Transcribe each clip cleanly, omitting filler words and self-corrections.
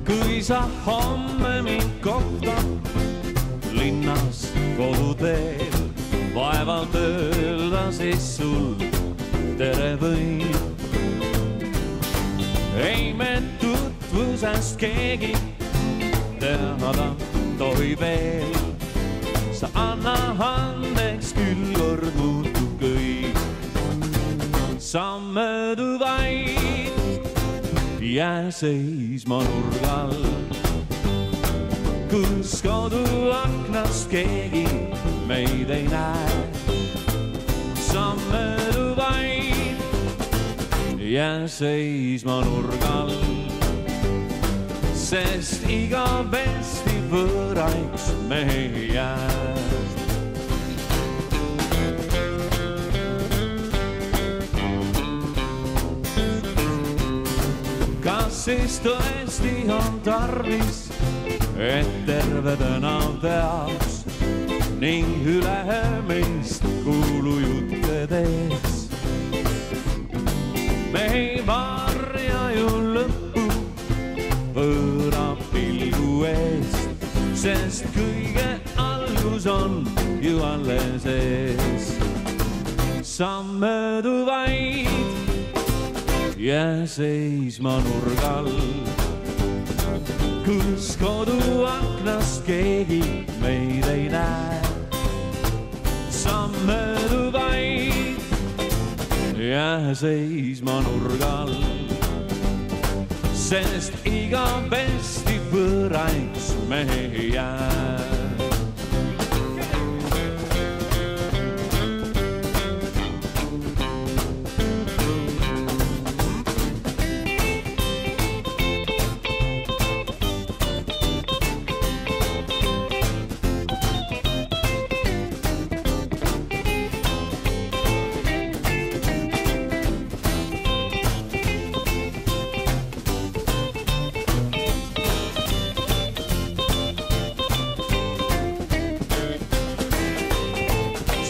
Kui sa homme mind kohtad linnas koduteel, vaevalt öelda siis sul tere võin. Ei me tutvusest keegi teada tohi veel. Sa anna andeks küll kord muutub kõik. Sa möödu vaid, jää seisma nurgal, kus koduaknast keegi meid ei näe. Sa möödu vaid, jää seisma nurgal, sest igavesti võõraiks me ei jää. Kas siis tõesti on tarvis, et terve tänav teaks ning üle meist kuulujutte teeks? Me ei varja ju lõppu võõra pilgu eest, sest kõige algus on ju alles ees. Sa möödu vaid, jää seisma nurgal, kus koduaknast keegi meid ei näe. Sa möödu vaid, jää seisma nurgal, sest igavesti võõraiks me ei jää.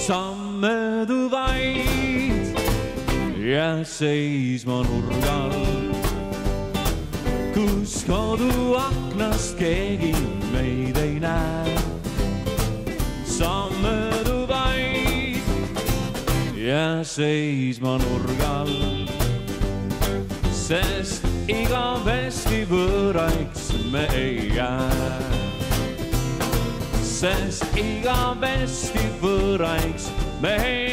Sa möödu vaid, jää seisma nurgal, kus koduaknast keegi meid ei näe. Sa möödu vaid, jää seisma nurgal, sest igavesti võõraiks me ei jää. Sest igavesti võõraiks me ei